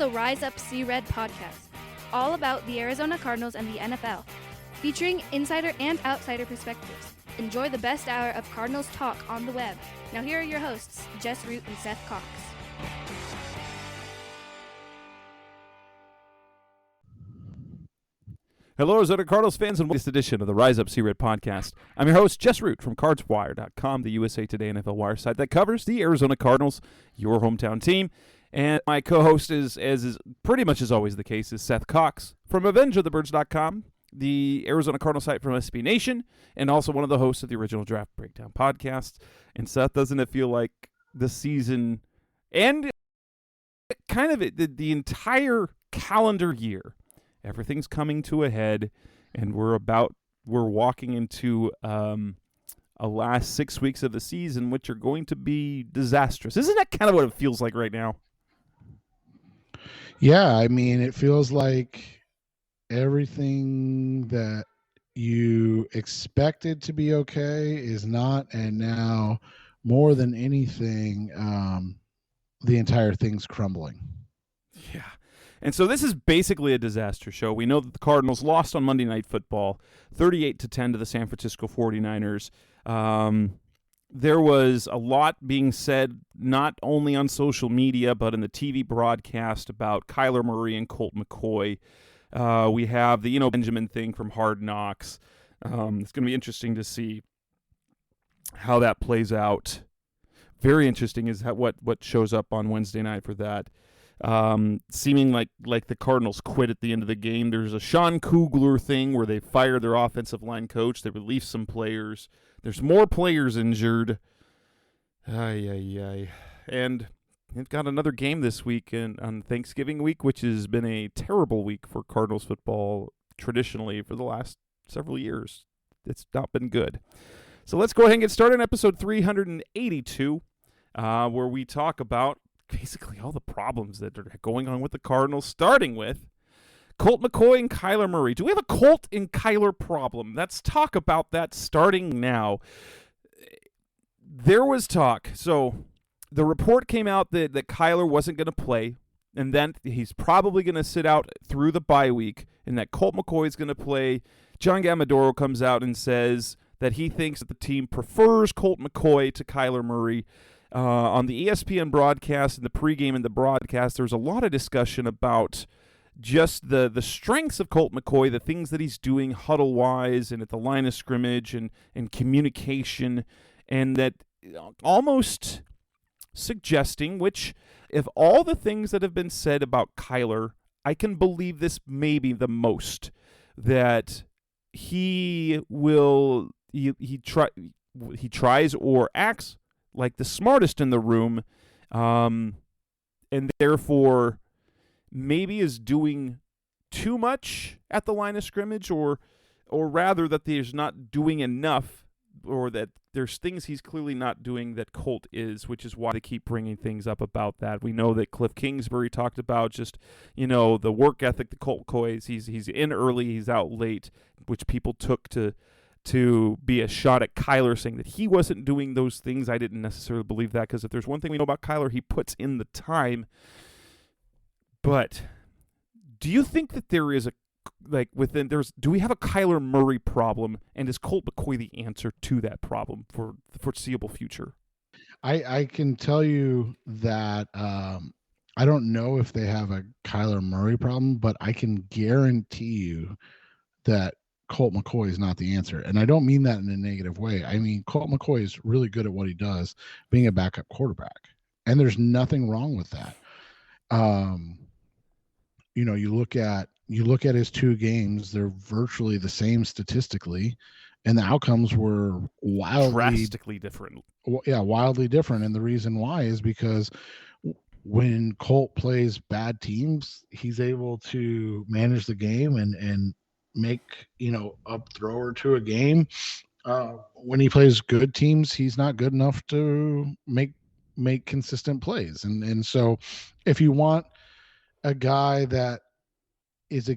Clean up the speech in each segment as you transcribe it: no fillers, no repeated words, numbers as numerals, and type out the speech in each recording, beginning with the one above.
the Rise Up See Red podcast, all about the Arizona Cardinals and the NFL, featuring insider and outsider perspectives. Enjoy the best hour of Cardinals talk on the web. Now here are your hosts, Jess Root and Seth Cox. Hello, Arizona Cardinals fans, and welcome to this edition of the Rise Up See Red podcast. I'm your host, Jess Root from CardsWire.com, the USA Today NFL Wire site that covers the Arizona Cardinals, your hometown team. And my co-host is, as is pretty much as always the case, is Seth Cox from AvengeOfTheBirds.com, the Arizona Cardinal site from SB Nation, and also one of the hosts of the original Draft Breakdown podcast. And Seth, doesn't it feel like the season and kind of the entire calendar year, everything's coming to a head, and we're walking into a last 6 weeks of the season, which are going to be disastrous. Isn't that kind of what it feels like right now? Yeah, I mean, it feels like everything that you expected to be okay is not, and now more than anything, the entire thing's crumbling. Yeah. And so this is basically a disaster show. We know that the Cardinals lost on Monday Night Football, 38-10 to the San Francisco 49ers. There was a lot being said, not only on social media, but in the TV broadcast about Kyler Murray and Colt McCoy. We have the Benjamin thing from Hard Knocks. It's going to be interesting to see how that plays out. Very interesting is what shows up on Wednesday night for that. Seeming like the Cardinals quit at the end of the game. There's a Sean Kugler thing where they fire their offensive line coach. They release some players. There's more players injured. And they've got another game this week on Thanksgiving week, which has been a terrible week for Cardinals football traditionally for the last several years. It's not been good. So let's go ahead and get started on episode 382, where we talk about basically all the problems that are going on with the Cardinals, starting with Colt McCoy and Kyler Murray. Do we have a Colt and Kyler problem? Let's talk about that starting now. There was talk. So the report came out that Kyler wasn't going to play, and then he's probably going to sit out through the bye week, and that Colt McCoy is going to play. John Gamadoro comes out and says that he thinks that the team prefers Colt McCoy to Kyler Murray. On the ESPN broadcast and the pregame and the broadcast, there was a lot of discussion about just the strengths of Colt McCoy, the things that he's doing huddle-wise and at the line of scrimmage and communication, and that almost suggesting, which if all the things that have been said about Kyler, I can believe this maybe the most, that he tries or acts like the smartest in the room, and therefore maybe is doing too much at the line of scrimmage, or rather that there's not doing enough, or that there's things he's clearly not doing that Colt is, which is why they keep bringing things up about that. We know that Cliff Kingsbury talked about just, the work ethic that Colt McCoy is. He's in early, he's out late, which people took to be a shot at Kyler, saying that he wasn't doing those things. I didn't necessarily believe that, because if there's one thing we know about Kyler, he puts in the time. But do you think that there is do we have a Kyler Murray problem, and is Colt McCoy the answer to that problem for the foreseeable future? I can tell you that I don't know if they have a Kyler Murray problem, but I can guarantee you that Colt McCoy is not the answer. And I don't mean that in a negative way. I mean, Colt McCoy is really good at what he does, being a backup quarterback. And there's nothing wrong with that. You look at his two games, they're virtually the same statistically, and the outcomes were drastically different. Yeah, wildly different. And the reason why is because when Colt plays bad teams, he's able to manage the game and make a throw or two a game. When he plays good teams, he's not good enough to make consistent plays. And so if you want a guy that is a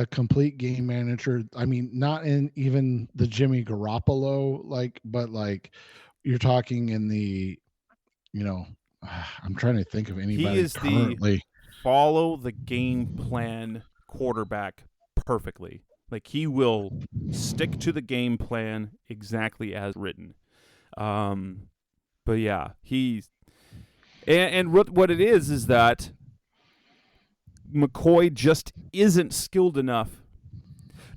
complete game manager, I mean, not in even the Jimmy Garoppolo, but you're talking in the, I'm trying to think of anybody currently. follow the game plan quarterback perfectly. Like, he will stick to the game plan exactly as written. But yeah, and what it is that McCoy just isn't skilled enough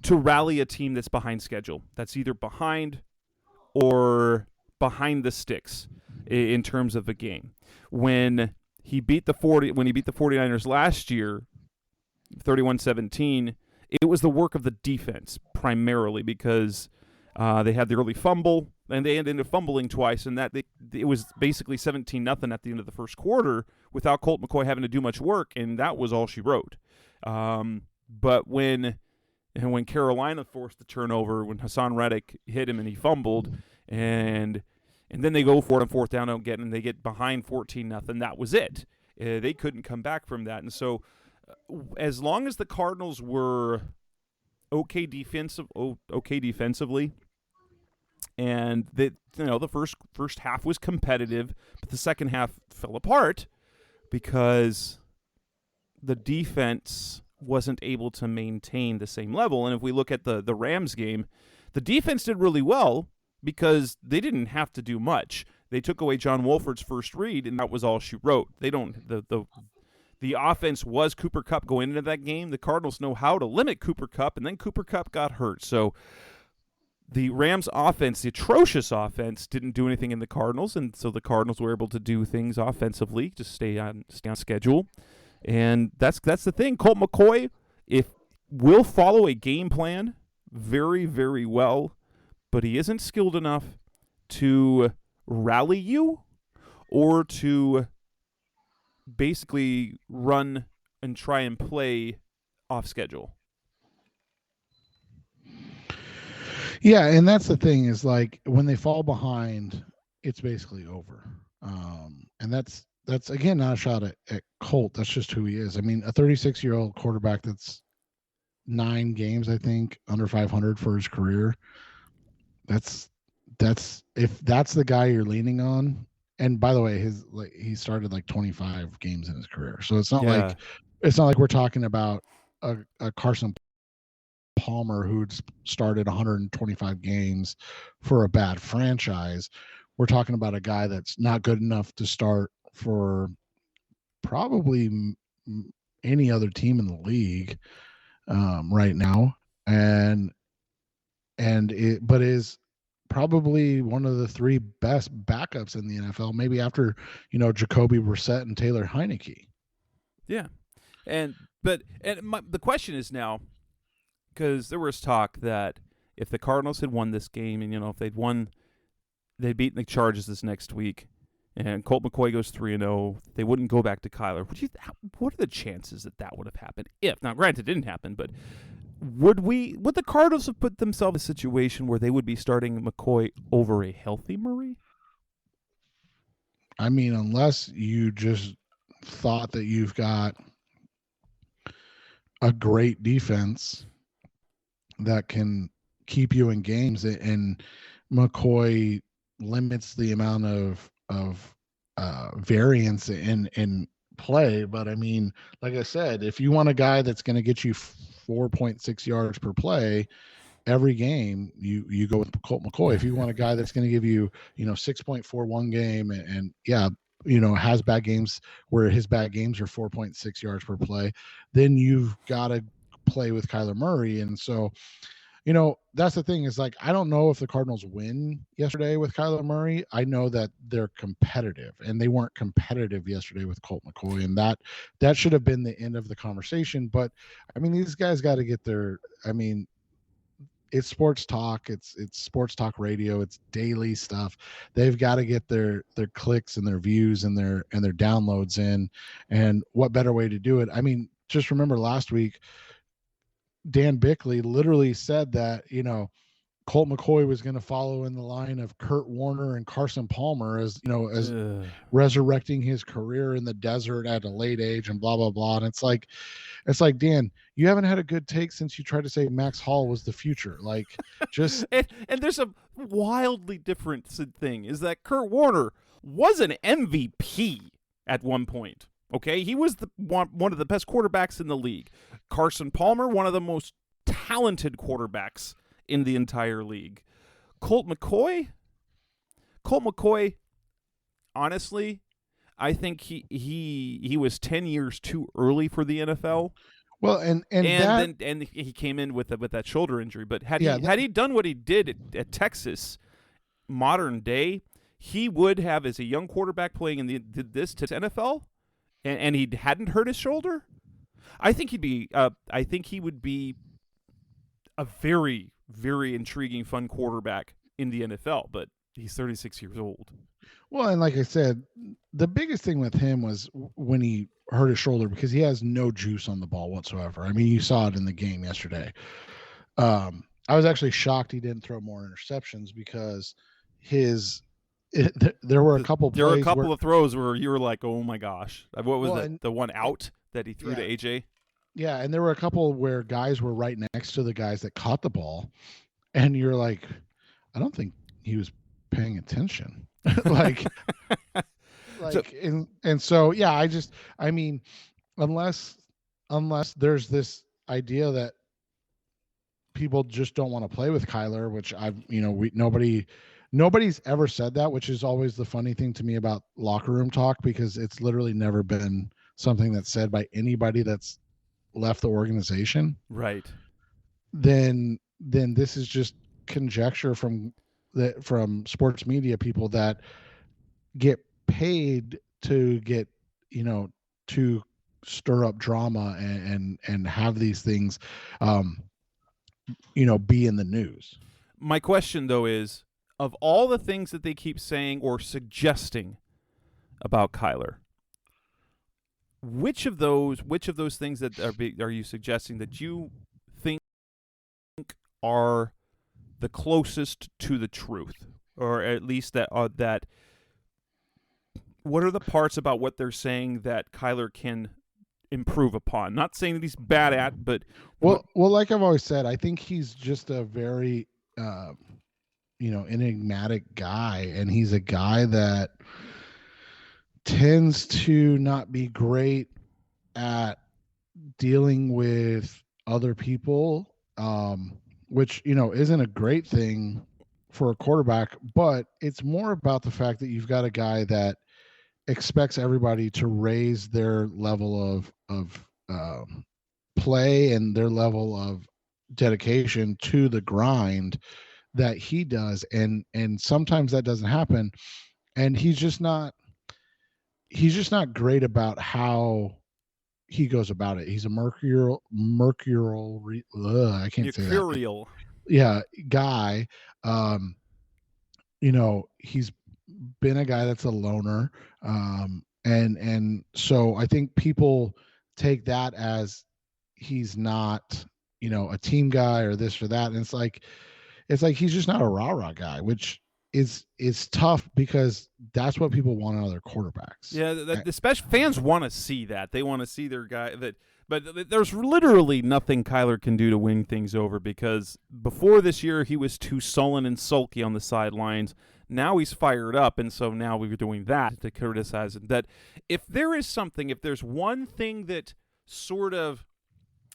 to rally a team that's behind schedule. That's either behind or behind the sticks in terms of the game. When he beat the 49ers last year, 31-17, it was the work of the defense primarily, because they had the early fumble and they ended up fumbling twice, and it was basically 17-0 at the end of the first quarter without Colt McCoy having to do much work, and that was all she wrote. But when Carolina forced the turnover, when Hassan Reddick hit him and he fumbled, and then they go for it on fourth down, and they get behind 14-0, that was it. They couldn't come back from that. And so as long as the Cardinals were okay defensively, and the first half was competitive, but the second half fell apart because the defense wasn't able to maintain the same level. And if we look at the Rams game, the defense did really well because they didn't have to do much. They took away John Wolford's first read, and that was all she wrote. The offense was Cooper Kupp going into that game. The Cardinals know how to limit Cooper Kupp, and then Cooper Kupp got hurt. So the Rams offense, the atrocious offense, didn't do anything in the Cardinals, and so the Cardinals were able to do things offensively to stay on schedule. And that's the thing. Colt McCoy will follow a game plan very, very well, but he isn't skilled enough to rally you or to basically run and try and play off schedule. Yeah, and that's the thing, is like when they fall behind, it's basically over. And that's again not a shot at Colt. That's just who he is. I mean, a 36-year-old quarterback that's 9 games, I think, under 500 for his career. That's if that's the guy you're leaning on. And by the way, he started like 25 games in his career, so it's not like we're talking about a Carson Palmer who'd started 125 games for a bad franchise. We're talking about a guy that's not good enough to start for probably any other team in the league right now, but is probably one of the 3 best backups in the NFL, maybe after Jacoby Brissett and Taylor Heineke. Yeah, the question is now, because there was talk that if the Cardinals had won this game, and if they'd beaten the Chargers this next week, and Colt McCoy goes 3-0, they wouldn't go back to Kyler. What are the chances that would have happened? Now, granted, it didn't happen, but would the Cardinals have put themselves in a situation where they would be starting McCoy over a healthy Murray? I mean, unless you just thought that you've got a great defense that can keep you in games, and McCoy limits the amount of variance in play. But I mean, like I said, if you want a guy that's going to get you 4.6 yards per play every game, you go with Colt McCoy. If you want a guy that's going to give you 6.41 game and has bad games where his bad games are 4.6 yards per play, then you've got to play with Kyler Murray. And so that's the thing, is like, I don't know if the Cardinals win yesterday with Kyler Murray. I know that they're competitive, and they weren't competitive yesterday with Colt McCoy, and that should have been the end of the conversation. But I mean, these guys got to get it's sports talk. It's sports talk radio. It's daily stuff. They've got to get their clicks and their views and their downloads in. And what better way to do it? I mean, just remember last week, Dan Bickley literally said that, Colt McCoy was going to follow in the line of Kurt Warner and Carson Palmer as resurrecting his career in the desert at a late age and blah, blah, blah. And it's like, Dan, you haven't had a good take since you tried to say Max Hall was the future. Like, just. and there's a wildly different thing, is that Kurt Warner was an MVP at one point. Okay, he was one of the best quarterbacks in the league. Carson Palmer, one of the most talented quarterbacks in the entire league. Colt McCoy, honestly, I think he was 10 years too early for the NFL. Well, and he came in with that shoulder injury. But had he done what he did at Texas, modern day, he would have, as a young quarterback playing did this to NFL, and he hadn't hurt his shoulder. I think he would be a very, very intriguing, fun quarterback in the NFL. But he's 36 years old. Well, and like I said, the biggest thing with him was when he hurt his shoulder, because he has no juice on the ball whatsoever. I mean, you saw it in the game yesterday. I was actually shocked he didn't throw more interceptions, because there were a couple of throws where you were like, oh my gosh. What was the one out that he threw to AJ? Yeah, and there were a couple where guys were right next to the guys that caught the ball, and you're like, I don't think he was paying attention. I mean, unless there's this idea that people just don't want to play with Kyler, which nobody's ever said that, which is always the funny thing to me about locker room talk, because it's literally never been something that's said by anybody that's left the organization. Right. Then this is just conjecture from sports media people that get paid to get, to stir up drama and have these things, be in the news. My question, though, is, of all the things that they keep saying or suggesting about Kyler, which of those things that are you suggesting that you think are the closest to the truth, or at least that what are the parts about what they're saying that Kyler can improve upon? Not saying that he's bad at, but well, like I've always said, I think he's just a very enigmatic guy, and he's a guy that tends to not be great at dealing with other people, which isn't a great thing for a quarterback, but it's more about the fact that you've got a guy that expects everybody to raise their level of play and their level of dedication to the grind that he does, and sometimes that doesn't happen, and he's just not great about how he goes about it. He's a mercurial I can't say that. Yeah, guy. He's been a guy that's a loner, and so I think people take that as he's not a team guy or this or that, and it's like he's just not a rah-rah guy, which is tough, because that's what people want out of their quarterbacks. Yeah, the special fans want to see that. They want to see their guy but there's literally nothing Kyler can do to win things over, because before this year he was too sullen and sulky on the sidelines. Now he's fired up, and so now we're doing that to criticize him. That if there's one thing that sort of,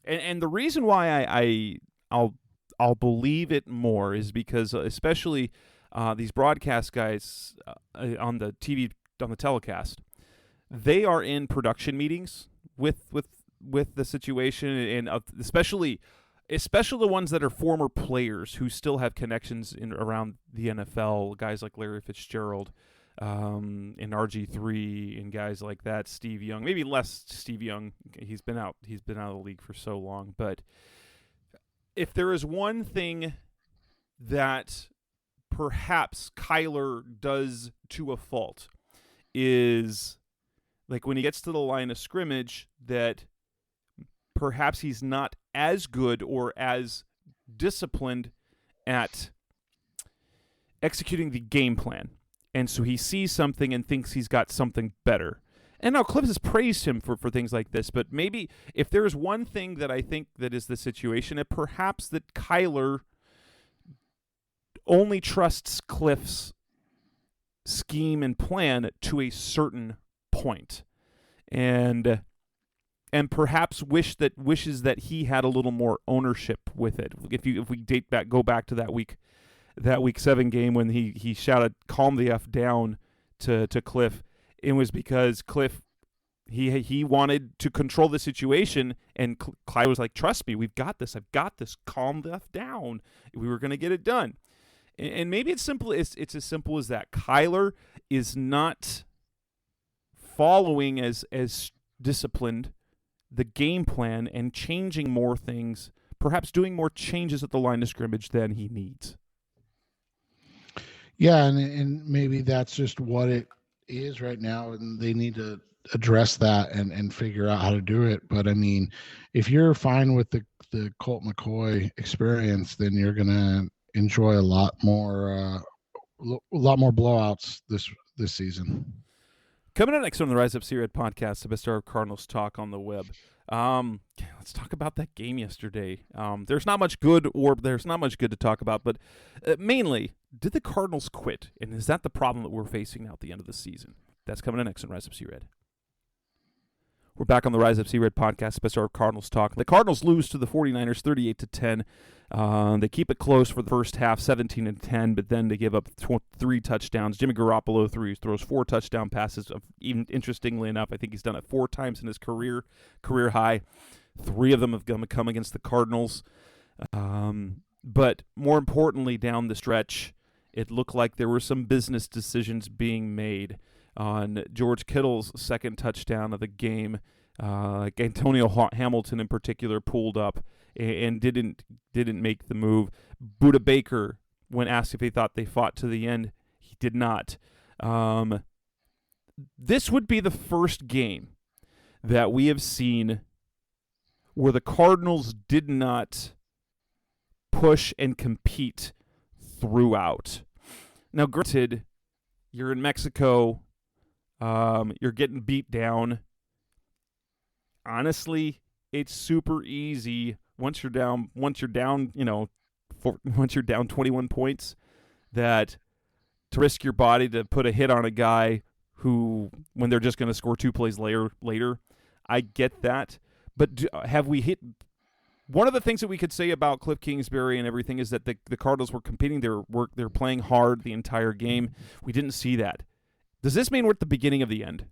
and the reason why I'll believe it more is because especially these broadcast guys on the TV, on the telecast, they are in production meetings with the situation, and especially the ones that are former players who still have connections around the NFL, guys like Larry Fitzgerald and RG3 and guys like that, Steve Young, maybe less Steve Young. He's been out of the league for so long. But if there is one thing that perhaps Kyler does to a fault, is like when he gets to the line of scrimmage, that perhaps he's not as good or as disciplined at executing the game plan. And so he sees something and thinks he's got something better. And now Clips has praised him for things like this, but maybe if there is one thing that I think that is the situation, it perhaps that Kyler only trusts Cliff's scheme and plan to a certain point. and perhaps wishes that he had a little more ownership with it. If we go back to that week 7 game when he shouted "calm the F down" to Cliff, it was because Cliff he wanted to control the situation, and Clyde was like, "Trust me, we've got this. I've got this. Calm the F down. We were going to get it done." And maybe it's as simple as that. Kyler is not following as disciplined the game plan and changing more things, perhaps doing more changes at the line of scrimmage than he needs. Yeah, and maybe that's just what it is right now, and they need to address that and figure out how to do it. But I mean, if you're fine with the Colt McCoy experience, then you're gonna enjoy a lot more blowouts this season. Coming up next on the Rise Up Seared podcast, the best hour of Cardinals talk on the web. Let's talk about that game yesterday. There's not much good to talk about, but mainly, did the Cardinals quit? And is that the problem that we're facing now at the end of the season? That's coming up next on Rise Up Seared. We're back on the Rise Up Seared podcast, best hour of Cardinals talk. The Cardinals lose to the 49ers 38-10. They keep it close for the first half, 17-10, but then they give up 3 touchdowns. Jimmy Garoppolo throws 4 touchdown passes. Even interestingly enough, I think he's done it 4 times in his career high. 3 of them have come against the Cardinals. But more importantly, down the stretch, it looked like there were some business decisions being made on George Kittle's second touchdown of the game. Antonio Hamilton in particular pulled up and didn't make the move. Budda Baker, when asked if he thought they fought to the end, he did not. This would be the first game that we have seen where the Cardinals did not push and compete throughout. Now, granted, you're in Mexico. You're getting beat down. Honestly, it's super easy once you're down 21 points, that to risk your body to put a hit on a guy who, when they're just going to score 2 plays later. I get that, but have we hit? One of the things that we could say about Cliff Kingsbury and everything is that the Cardinals were competing. They're playing hard the entire game. We didn't see that. Does this mean we're at the beginning of the end?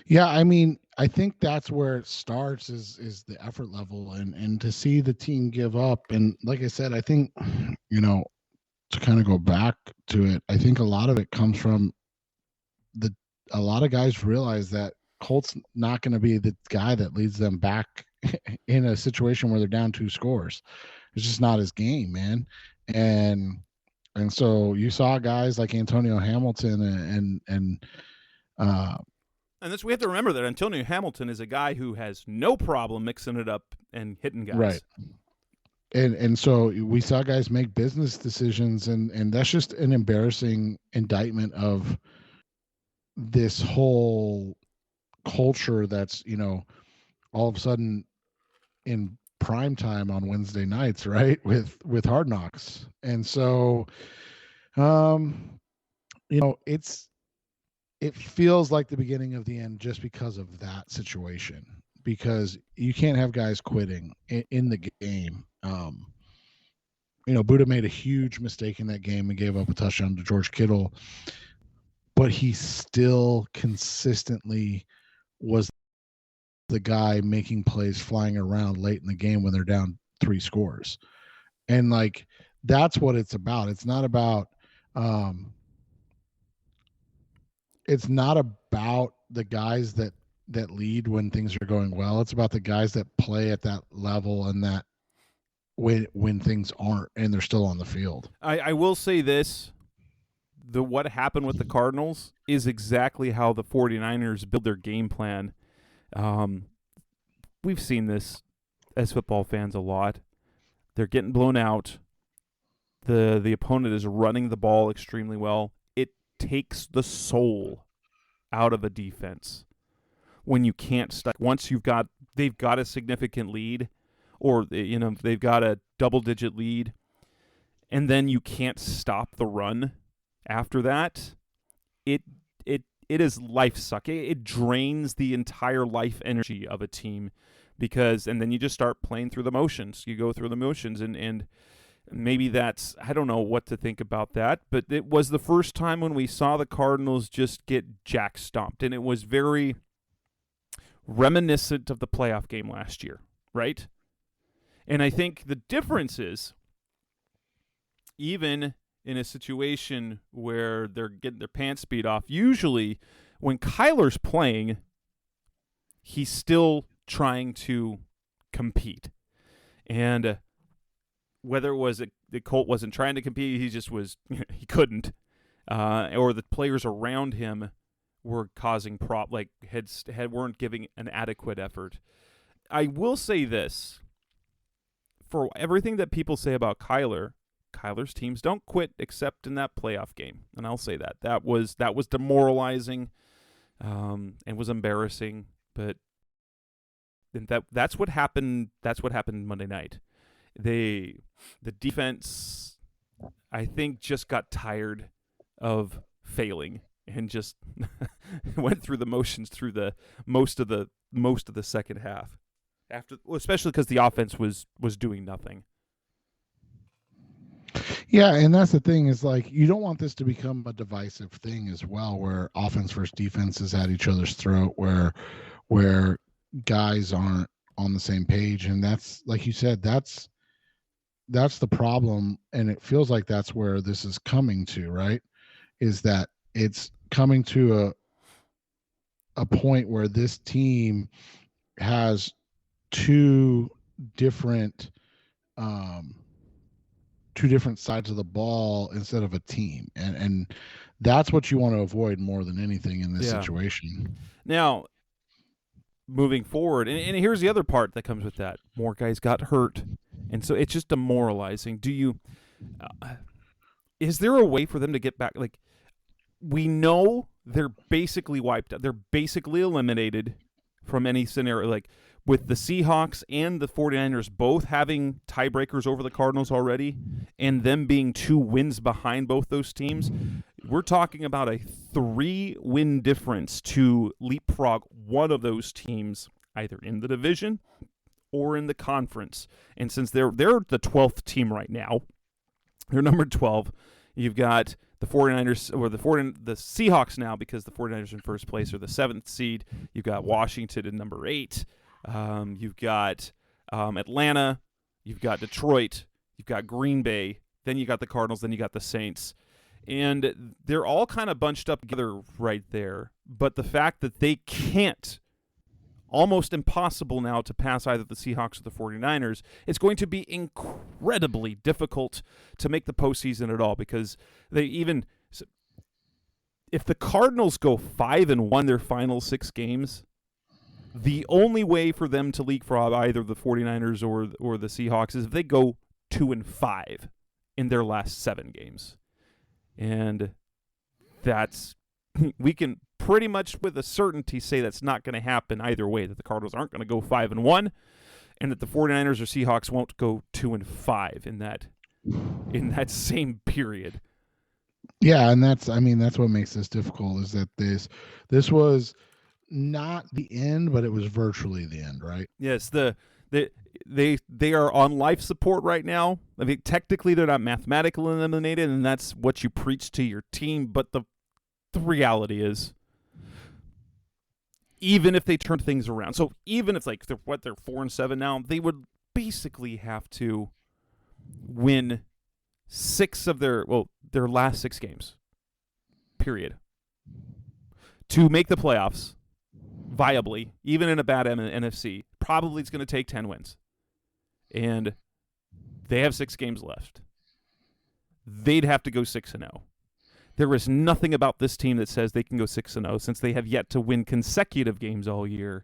Yeah, I mean, I think that's where it starts is the effort level and to see the team give up. And like I said, I think, to kind of go back to it, I think a lot of it comes from a lot of guys realize that Colt's not going to be the guy that leads them back in a situation where they're down 2 scores. It's just not his game, man. And so you saw guys like Antonio Hamilton and this, we have to remember that Antonio Hamilton is a guy who has no problem mixing it up and hitting guys. Right. And so we saw guys make business decisions, and that's just an embarrassing indictment of this whole culture that's, all of a sudden in prime time on Wednesday nights, right? With Hard Knocks. And so, it feels like the beginning of the end just because of that situation, because you can't have guys quitting in the game. Budda made a huge mistake in that game and gave up a touchdown to George Kittle, but he still consistently was the guy making plays, flying around late in the game when they're down 3 scores. And that's what it's about. It's not about, the guys that lead when things are going well. It's about the guys that play at that level and that when things aren't and they're still on the field. I will say this. What happened with the Cardinals is exactly how the 49ers build their game plan. We've seen this as football fans a lot. They're getting blown out. The opponent is running the ball extremely well. It takes the soul out of a defense when you can't stop. Once they've got a significant lead, or they've got a double-digit lead, and then you can't stop the run after that. It is life suck. It drains the entire life energy of a team and then you just start playing through the motions. You go through the motions and maybe that's, I don't know what to think about that, but it was the first time when we saw the Cardinals just get jack stomped, and it was very reminiscent of the playoff game last year, right? And I think the difference is, even in a situation where they're getting their pants beat off, usually when Kyler's playing, he's still trying to compete. And whether it was the Colt wasn't trying to compete, he just was, he couldn't, or the players around him were causing weren't giving an adequate effort. I will say this, for everything that people say about Kyler's teams don't quit except in that playoff game, and I'll say that was demoralizing, and was embarrassing. But that's what happened. That's what happened Monday night. The defense, I think, just got tired of failing and just went through the motions through the most of the second half. Especially because the offense was doing nothing. Yeah, and that's the thing is, like, you don't want this to become a divisive thing as well, where offense versus defense is at each other's throat, where guys aren't on the same page, and that's, like you said, that's the problem, and it feels like that's where this is coming to, right? Is that it's coming to a point where this team has two different sides of the ball instead of a team, and that's what you want to avoid more than anything in this situation. Now, moving forward, and here's the other part that comes with that: more guys got hurt, and so it's just demoralizing. Is there a way for them to get back? Like, we know they're basically wiped out. They're basically eliminated from any scenario. Like, with the Seahawks and the 49ers both having tiebreakers over the Cardinals already, and them being 2 wins behind both those teams, we're talking about a 3-win difference to leapfrog one of those teams, either in the division or in the conference. And since they're the 12th team right now, they're number 12, you've got the 49ers, or the Seahawks now, because the 49ers in first place are the 7th seed. You've got Washington at number 8. You've got Atlanta, you've got Detroit, you've got Green Bay, then you got the Cardinals, then you got the Saints. And they're all kind of bunched up together right there. But the fact that they can't, almost impossible now to pass either the Seahawks or the 49ers, it's going to be incredibly difficult to make the postseason at all, because if the Cardinals go 5-1 their final 6 games, the only way for them to leapfrog either the 49ers or the Seahawks is if they go 2-5 in their last 7 games. And we can pretty much with a certainty say that's not going to happen either way, that the Cardinals aren't going to go 5-1, and that the 49ers or Seahawks won't go 2-5 in that same period. Yeah, and that's what makes this difficult, is that this was not the end, but it was virtually the end, right? Yes, they are on life support right now. I mean, technically they're not mathematically eliminated, and that's what you preach to your team, but the reality is, even if they turn things around, so even if they're 4-7 now, they would basically have to win 6 of their last 6 games, period, to make the playoffs viably, even in a bad NFC. Probably it's going to take 10 wins. And they have 6 games left. They'd have to go 6-0. There is nothing about this team that says they can go 6-0, since they have yet to win consecutive games all year.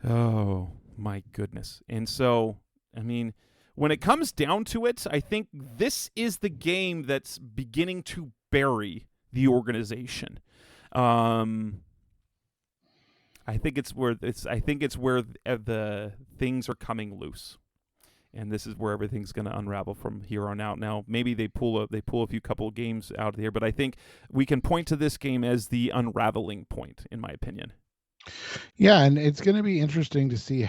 Oh, my goodness. And so, I mean, when it comes down to it, I think this is the game that's beginning to bury the organization. I think it's where the things are coming loose, and this is where everything's going to unravel from here on out. Now, maybe they pull a few couple of games out of here, but I think we can point to this game as the unraveling point, in my opinion. Yeah, and it's going to be interesting to see,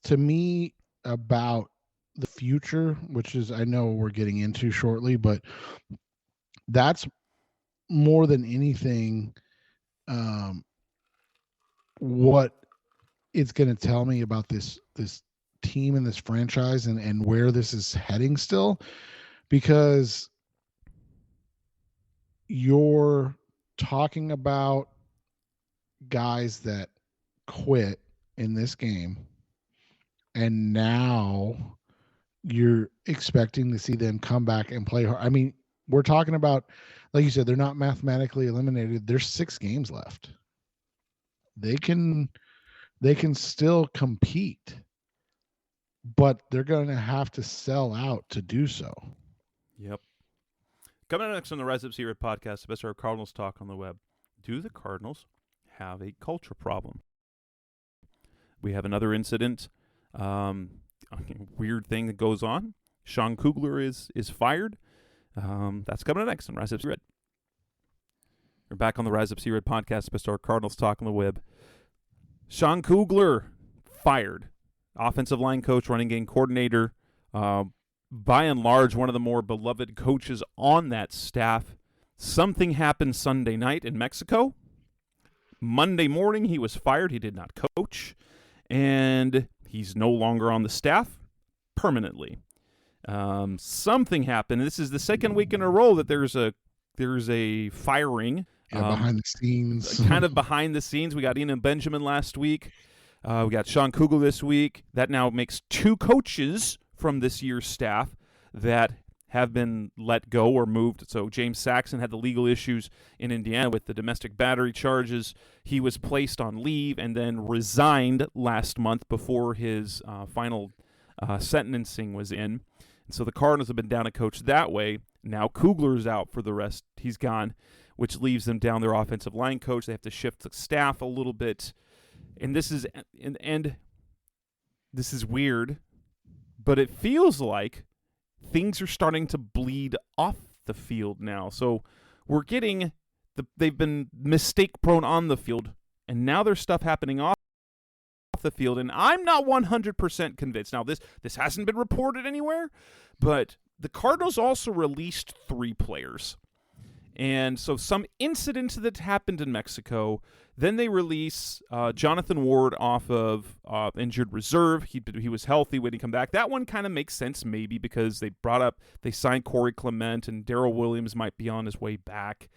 to me, about the future, which is, I know we're getting into shortly, but that's more than anything what it's going to tell me about this team and this franchise and where this is heading still, because you're talking about guys that quit in this game, and now you're expecting to see them come back and play hard. I mean, we're talking about, like you said, they're not mathematically eliminated. There's 6 games left. They can still compete, but they're going to have to sell out to do so. Yep. Coming up next on the Rise Up Secret podcast, the best of our Cardinals talk on the web. Do the Cardinals have a culture problem? We have another incident. Weird thing that goes on. Sean Kugler is fired. That's coming up next on Rise Up Secret. We're back on the Rise Up Secret podcast, the best of our Cardinals talk on the web. Sean Kugler fired. Offensive line coach, running game coordinator. By and large, one of the more beloved coaches on that staff. Something happened Sunday night in Mexico. Monday morning, he was fired. He did not coach. And he's no longer on the staff permanently. Something happened. This is the second week in a row that there's a firing. Behind the scenes. Kind of behind the scenes. We got Ian Benjamin last week. We got Sean Kugler this week. That now makes 2 coaches from this year's staff that have been let go or moved. So James Saxon had the legal issues in Indiana with the domestic battery charges. He was placed on leave and then resigned last month before his final sentencing was in. And so the Cardinals have been down a coach that way. Now Kugler's out for the rest. He's gone, which leaves them down their offensive line coach. They have to shift the staff a little bit. And this is this is weird, but it feels like things are starting to bleed off the field now. So we're getting they've been mistake prone on the field, and now there's stuff happening off the field, and I'm not 100% convinced. Now this hasn't been reported anywhere, but the Cardinals also released 3 players. And so some incidents that happened in Mexico, then they release Jonathan Ward off of injured reserve. He was healthy when he come back. That one kind of makes sense maybe because they signed Corey Clement and Darrell Williams might be on his way back.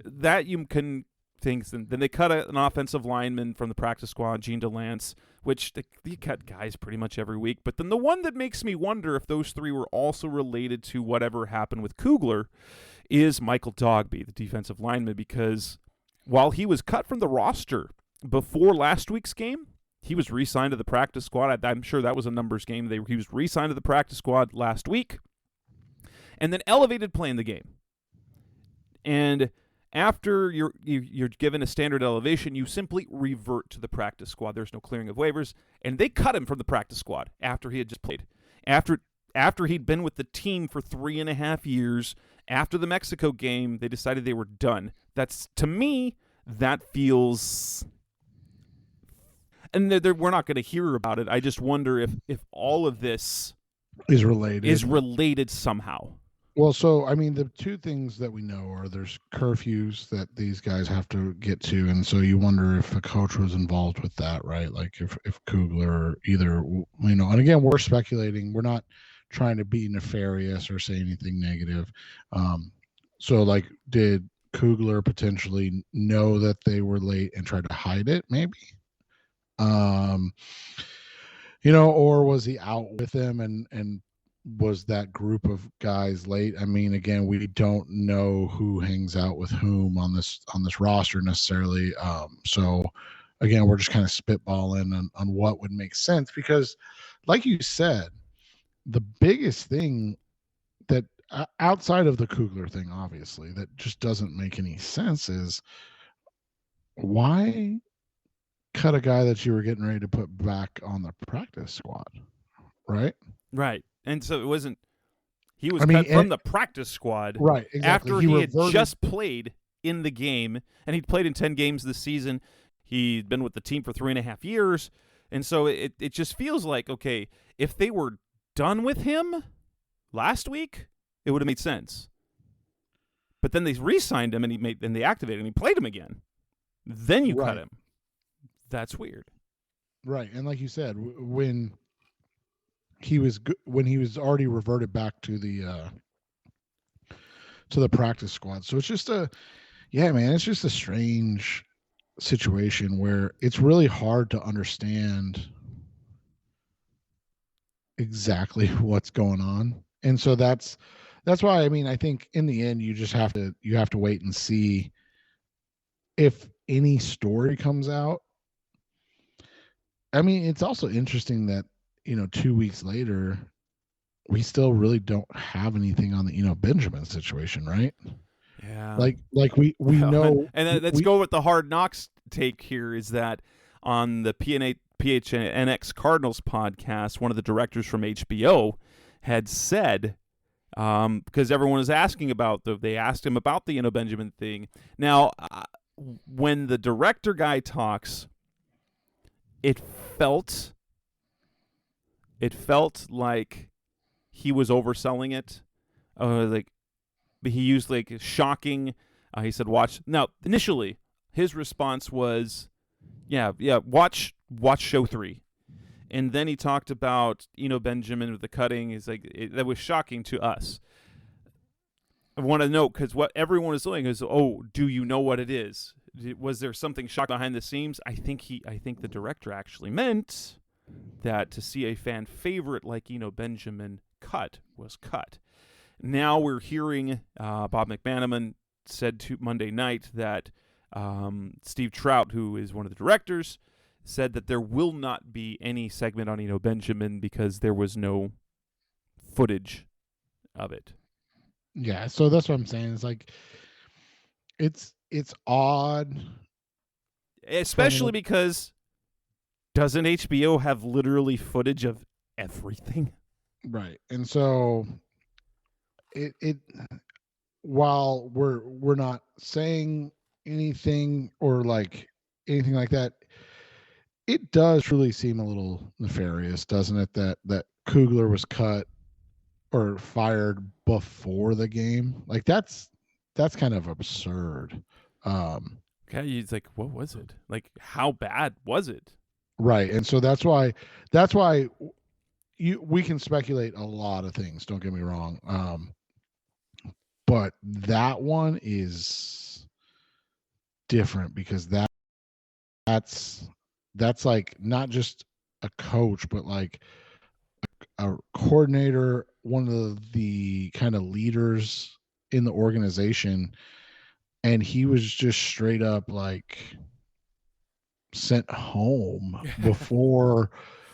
That you can think. Then they cut an offensive lineman from the practice squad, Gene DeLance, which they cut guys pretty much every week. But then the one that makes me wonder if those 3 were also related to whatever happened with Kugler is Michael Dogby, the defensive lineman, because while he was cut from the roster before last week's game, he was re-signed to the practice squad. I'm sure that was a numbers game. He was re-signed to the practice squad last week and then elevated playing the game. And after you're given a standard elevation, you simply revert to the practice squad. There's no clearing of waivers. And they cut him from the practice squad after he had just played. After he'd been with the team for 3.5 years, after the Mexico game, they decided they were done. To me, that feels... And we're not going to hear about it. I just wonder if all of this is related somehow. Well, so, I mean, the 2 things that we know are there's curfews that these guys have to get to, and so you wonder if a coach was involved with that, right? Like if Kugler either, and again, we're speculating. We're not trying to be nefarious or say anything negative. So, like, did Kugler potentially know that they were late and try to hide it, maybe? Or was he out with them and was that group of guys late? I mean, again, we don't know who hangs out with whom on this roster necessarily. So again, we're just kind of spitballing on what would make sense, because like you said, the biggest thing that outside of the Kugler thing, obviously, that just doesn't make any sense is why cut a guy that you were getting ready to put back on the practice squad, right? Right. And so it wasn't he was cut from the practice squad right, exactly. after he had just played in the game, and he'd played in 10 games this season. He'd been with the team for 3.5 years. And so it just feels like, okay, if they were done with him last week, it would have made sense. But then they re-signed him, and they activated him. He played him again. Then you cut him. That's weird. Right, and like you said, when he was already reverted back to the practice squad, so it's just it's just a strange situation where it's really hard to understand exactly what's going on, and so that's why I think in the end you just have to wait and see if any story comes out. I mean, it's also interesting that 2 weeks later we still really don't have anything on the Benjamin situation, right? Yeah. Like we know. And let's go with the Hard Knocks take here is that on the PHNX Cardinals podcast, one of the directors from HBO had said, because everyone was asking about they asked him about the Benjamin thing. Now, when the director guy talks, it felt like he was overselling it. He used shocking. He said, "Watch." Now, initially, his response was, "Yeah, watch show 3," and then he talked about Benjamin with the cutting. He's like, that was shocking to us. I want to know because what everyone is doing is, oh, do you know what it is? Was there something shocking behind the scenes? I think the director actually meant that to see a fan favorite like Benjamin was cut. Now we're hearing Bob McManaman said to Monday night that Steve Trout, who is one of the directors, said that there will not be any segment on Benjamin because there was no footage of it. Yeah, so that's what I'm saying. It's like it's odd, especially because doesn't HBO have literally footage of everything? Right, and so it while we're not saying anything or anything like that, it does really seem a little nefarious, doesn't it? That Kugler was cut or fired before the game. Like that's kind of absurd. Okay, it's like, what was it? Like, how bad was it? Right, and so that's why we can speculate a lot of things. Don't get me wrong. But that one is different because that's like not just a coach, but like a coordinator, one of the kind of leaders in the organization, and he was just straight up sent home before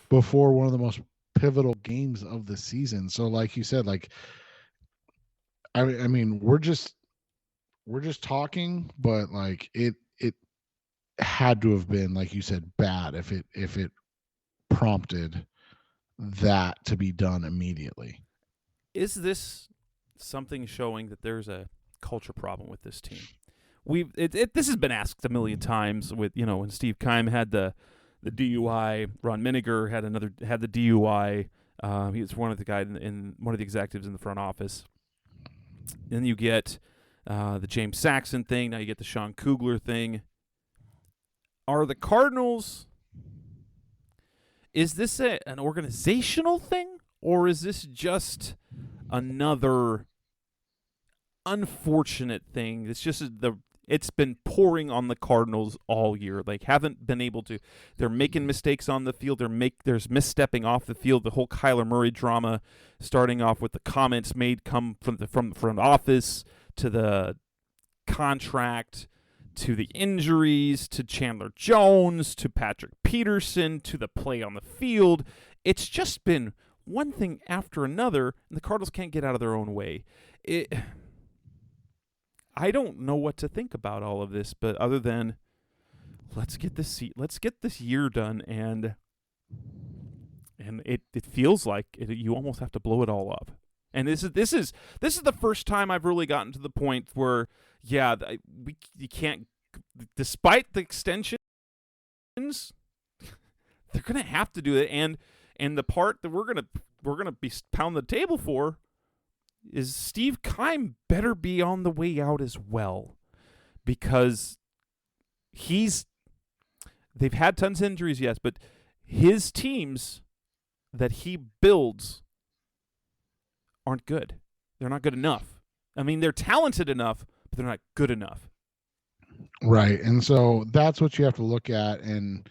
one of the most pivotal games of the season. So like you said, I mean we're just talking, but it had to have been, like you said, bad if it prompted that to be done immediately. Is this something showing that there's a culture problem with this team? This has been asked a million times with when Steve Keim had the DUI, Ron Miniger had the DUI. He was one of the guys in one of the executives in the front office. Then you get the James Saxon thing. Now you get the Sean Kugler thing. Are the Cardinals? Is this an organizational thing, or is this just another unfortunate thing? It's been pouring on the Cardinals all year. Haven't been able to. They're making mistakes on the field. There's misstepping off the field. The whole Kyler Murray drama, starting off with the comments made come from the front office to the contract, to the injuries, to Chandler Jones, to Patrick Peterson, to the play on the field. It's just been one thing after another, and the Cardinals can't get out of their own way. I don't know what to think about all of this, but other than let's get this year done and And it feels like you almost have to blow it all up. And this is the first time I've really gotten to the point where, yeah, you can't, despite the extensions, they're gonna have to do it. And the part that we're gonna be pound the table for is Steve Keim better be on the way out as well, because they've had tons of injuries, yes, but his teams that he builds aren't good. They're not good enough. I mean, they're talented enough, but they're not good enough. Right. And so that's what you have to look at. And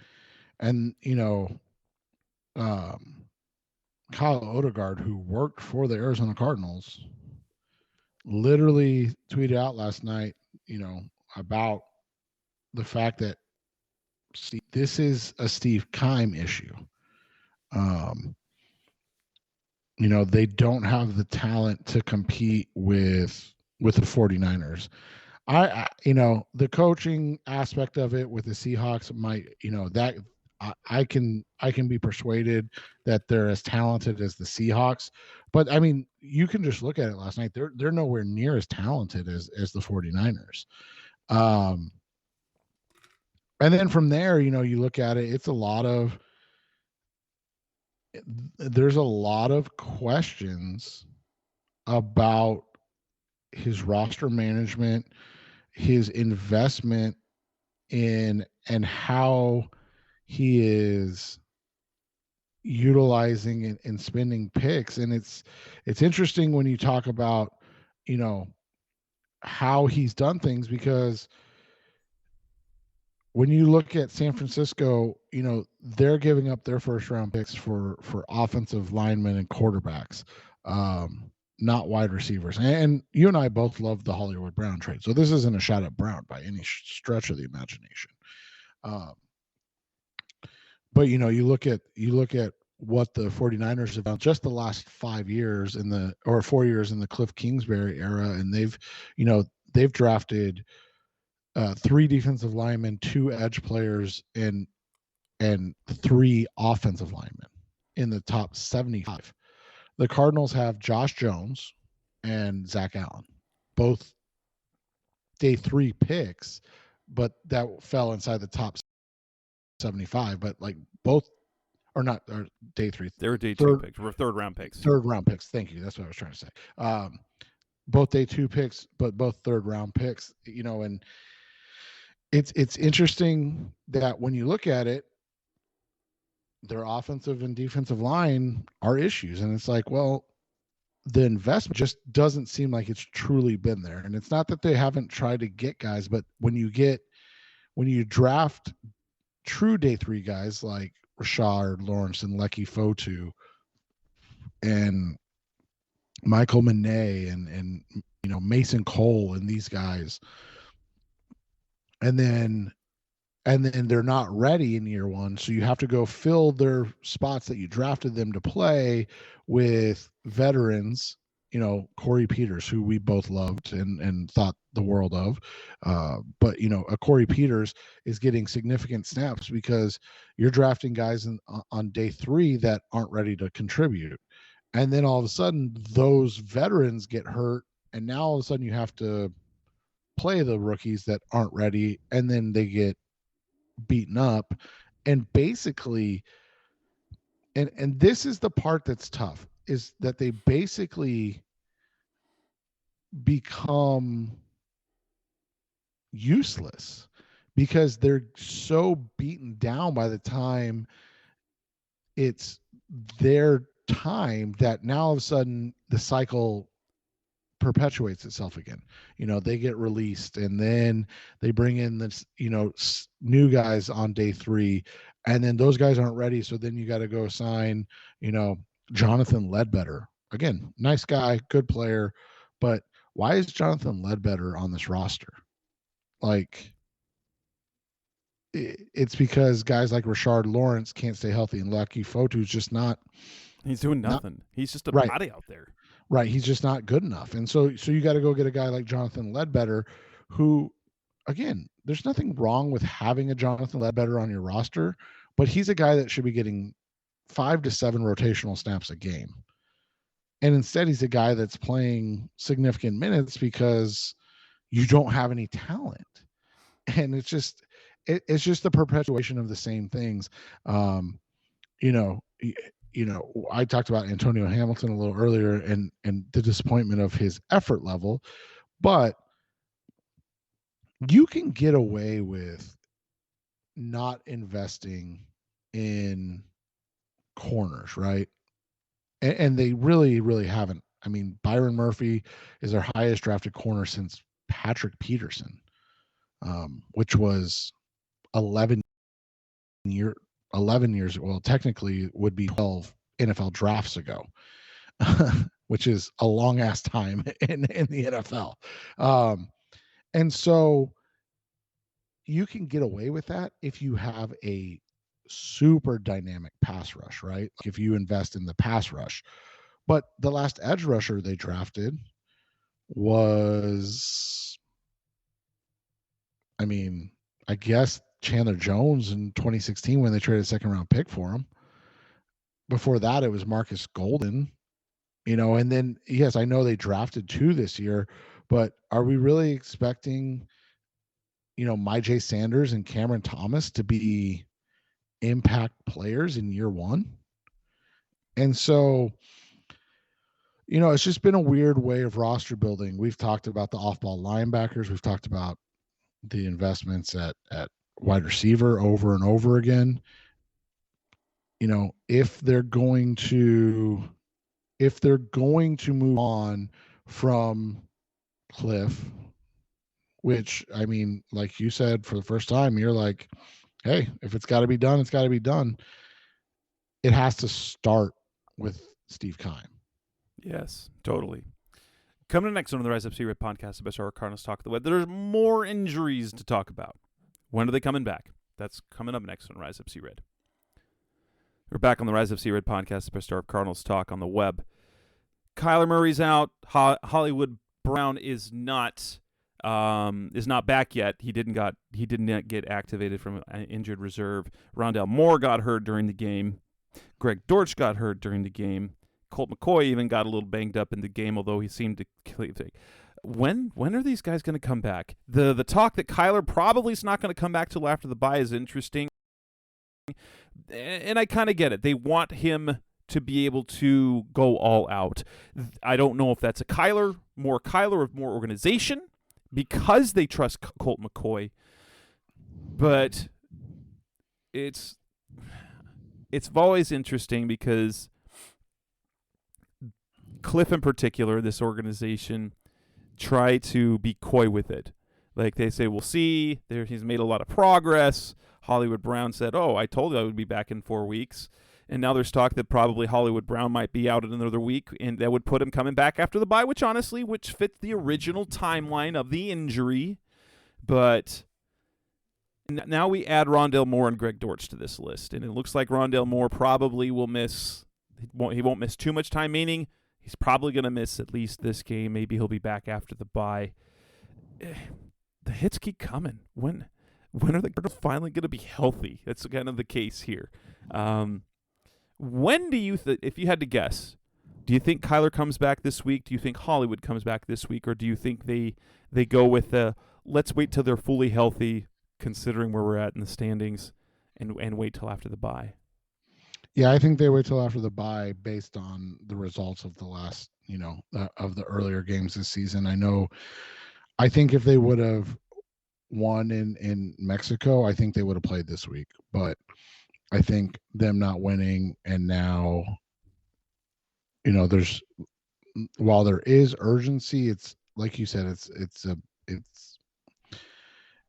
Kyle Odegaard, who worked for the Arizona Cardinals, literally tweeted out last night, about the fact that this is a Steve Keim issue. They don't have the talent to compete with the 49ers. The coaching aspect of it with the Seahawks might, that I can be persuaded that they're as talented as the Seahawks, but I mean, you can just look at it last night. They're nowhere near as talented as the 49ers. And then from there, you look at it, there's a lot of questions about his roster management, his investment in, and how he is utilizing and spending picks. And it's interesting when you talk about, how he's done things, because when you look at San Francisco, they're giving up their first round picks for offensive linemen and quarterbacks, not wide receivers. And you and I both love the Hollywood Brown trade, so this isn't a shot at Brown by any stretch of the imagination. But you look at what the 49ers have done just the last 5 years 4 years in the Cliff Kingsbury era, and they've drafted 3 defensive linemen, 2 edge players, and 3 offensive linemen in the top 75. The Cardinals have Josh Jones and Zach Allen, both day 3 picks, but that fell inside the top 75. But like both or not, or day 3. They were day 2 picks. We're third round picks. Third round picks. Thank you. That's what I was trying to say. Both day 2 picks, but both third round picks. And it's interesting that when you look at it, their offensive and defensive line are issues. And it's like, well, the investment just doesn't seem like it's truly been there. And it's not that they haven't tried to get guys, but when you draft true day 3 guys like Rashard Lawrence and Lecky Fotu and Michael Manet and Mason Cole and these guys, and then they're not ready in year 1, so you have to go fill their spots that you drafted them to play with veterans, Corey Peters, who we both loved and thought the world of, but a Corey Peters is getting significant snaps because you're drafting guys on day 3 that aren't ready to contribute, and then all of a sudden those veterans get hurt, and now all of a sudden you have to play the rookies that aren't ready, and then they get beaten up. And basically, and this is the part that's tough, is that they basically become useless because they're so beaten down by the time it's their time that now all of a sudden the cycle perpetuates itself again. They get released, and then they bring in this, new guys on day 3, and then those guys aren't ready. So then you got to go sign, Jonathan Ledbetter. Again, nice guy, good player, but why is Jonathan Ledbetter on this roster? Like, it's because guys like Rashard Lawrence can't stay healthy, and Lecky Fotu's just not. He's doing nothing. He's just a body out there. Right. He's just not good enough. And so you got to go get a guy like Jonathan Ledbetter, who, again, there's nothing wrong with having a Jonathan Ledbetter on your roster, but he's a guy that should be getting 5 to 7 rotational snaps a game. And instead, he's a guy that's playing significant minutes because you don't have any talent. And it's just the perpetuation of the same things. You know, I talked about Antonio Hamilton a little earlier and the disappointment of his effort level, but you can get away with not investing in corners, right? And they really, really haven't. I mean, Byron Murphy is their highest drafted corner since Patrick Peterson, which was 11 years. Well, technically would be 12 NFL drafts ago, which is a long ass time in the NFL. And so you can get away with that if you have a super dynamic pass rush, right? Like if you invest in the pass rush. But the last edge rusher they drafted was, I mean, I guess Chandler Jones in 2016 when they traded a second round pick for him. Before that, it was Marcus Golden, and then, yes, I know they drafted 2 this year, but are we really expecting, Myjai Sanders and Cameron Thomas to be impact players in year 1? And so, it's just been a weird way of roster building. We've talked about the off-ball linebackers. We've talked about the investments at wide receiver over and over again. If they're going to move on from Cliff, which, I mean, like you said, for the first time, you're like, hey, if it's got to be done, it's got to be done. It has to start with Steve Keim. Yes, totally. Coming up next on the Rise Up Secret podcast, the best hour Cardinals talk of the web. There's more injuries to talk about. When are they coming back? That's coming up next on Rise Up Red. We're back on the Rise Up Red podcast, the best hour of Cardinals talk on the web. Kyler Murray's out. Hollywood Brown is not back yet. He did not get activated from an injured reserve. Rondale Moore got hurt during the game. Greg Dortch got hurt during the game. Colt McCoy even got a little banged up in the game, although he seemed to. When are these guys going to come back? The talk that Kyler probably is not going to come back till after the bye is interesting, and I kind of get it. They want him to be able to go all out. I don't know if that's a more organization because they trust Colt McCoy, but it's always interesting because Cliff in particular, this organization, try to be coy with it. Like they say, we'll see. He's made a lot of progress. Hollywood Brown said, I told you I would be back in 4 weeks. And now there's talk that probably Hollywood Brown might be out in another week, and that would put him coming back after the bye, which fits the original timeline of the injury. But now we add Rondale Moore and Greg Dortch to this list, and it looks like Rondale Moore probably will miss. He won't miss too much time, meaning he's probably going to miss at least this game. Maybe he'll be back after the bye. The hits keep coming. When are the Cardinals finally going to be healthy? That's kind of the case here. When do you if you had to guess, do you think Kyler comes back this week? Do you think Hollywood comes back this week? Or do you think they go with let's wait till they're fully healthy, considering where we're at in the standings, and wait till after the bye? Yeah, I think they wait till after the bye based on the results of the last, of the earlier games this season. I think if they would have won in Mexico, I think they would have played this week. But I think them not winning, and now, while there is urgency, it's like you said, it's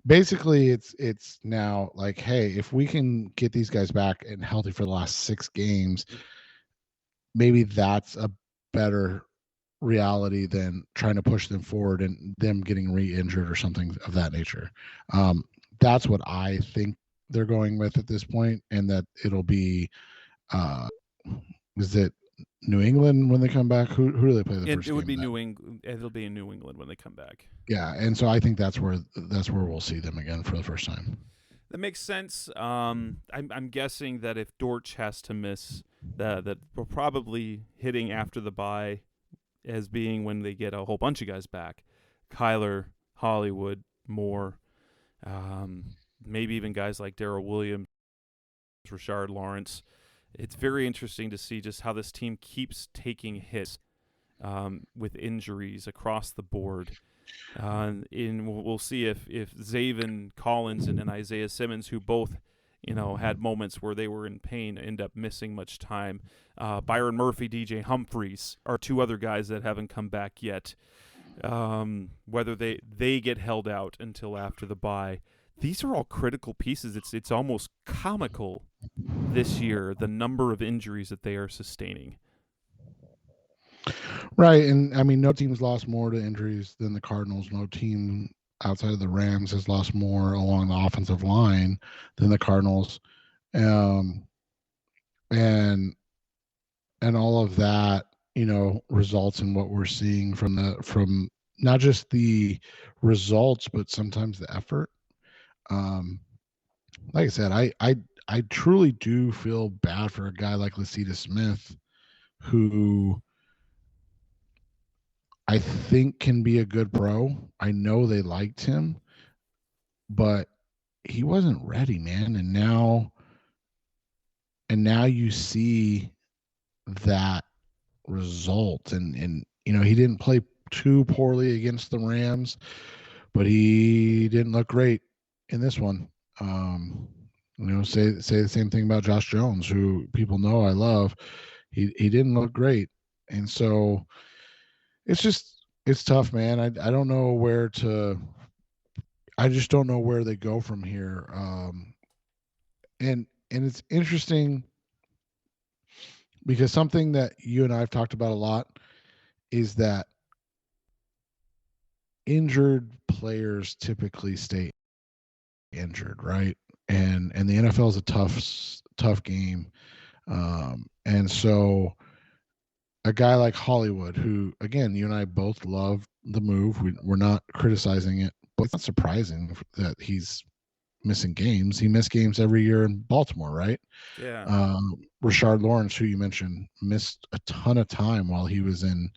basically it's now like, hey, if we can get these guys back and healthy for the last 6 games, maybe that's a better reality than trying to push them forward and them getting re-injured or something of that nature. That's what I think they're going with at this point, and that it'll be is it New England when they come back? Who do they play the first game? It would be New England. It'll be in New England when they come back. Yeah, and so I think that's where we'll see them again for the first time. That makes sense. I'm guessing that if Dortch has to miss, that we're probably hitting after the bye as being when they get a whole bunch of guys back. Kyler, Hollywood, Moore, maybe even guys like Darrell Williams, Rashard Lawrence. It's very interesting to see just how this team keeps taking hits with injuries across the board. We'll see if Zaven Collins and Isaiah Simmons, who both had moments where they were in pain, end up missing much time. Byron Murphy, DJ Humphreys are two other guys that haven't come back yet. Whether they get held out until after the bye. These are all critical pieces. It's almost comical this year, the number of injuries that they are sustaining. Right, and I mean, no team's lost more to injuries than the Cardinals. No team outside of the Rams has lost more along the offensive line than the Cardinals, and all of that, results in what we're seeing from not just the results, but sometimes the effort. Like I said, I truly do feel bad for a guy like Lacita Smith, who I think can be a good pro. I know they liked him, but he wasn't ready, man. And now you see that result. And he didn't play too poorly against the Rams, but he didn't look great in this one. Say the same thing about Josh Jones, who people know I love. He didn't look great. And so it's tough, man. I don't know I just don't know where they go from here. And it's interesting because something that you and I have talked about a lot is that injured players typically stay injured, right? And the NFL is a tough game. And so a guy like Hollywood, who, again, you and I both love the move. We're not criticizing it, but it's not surprising that he's missing games. He missed games every year in Baltimore, right? Yeah. Rashard Lawrence, who you mentioned, missed a ton of time while he was in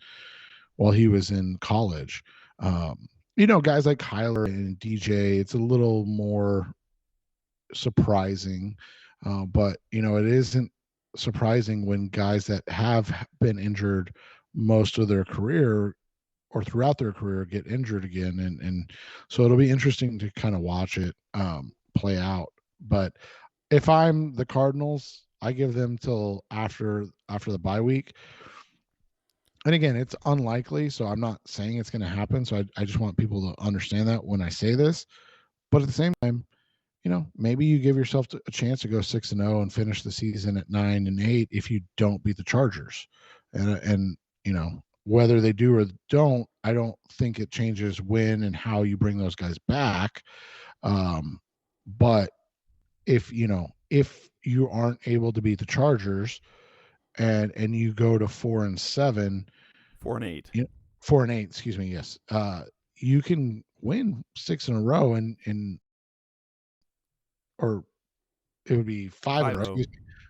college. Guys like Kyler and DJ, it's a little more surprising, but it isn't surprising when guys that have been injured most of their career or throughout their career get injured again, and so it'll be interesting to kind of watch it play out. But if I'm the Cardinals, I give them till after the bye week. And again, it's unlikely, so I'm not saying it's going to happen. So I just want people to understand that when I say this. But at the same time, maybe you give yourself a chance to go 6-0 and finish the season at 9-8 if you don't beat the Chargers. And whether they do or don't, I don't think it changes when and how you bring those guys back. But if you aren't able to beat the Chargers and you go to 4-7, 4-8, 4-8, excuse me. Yes. You can win 6 in a row or it would be 5 in a row.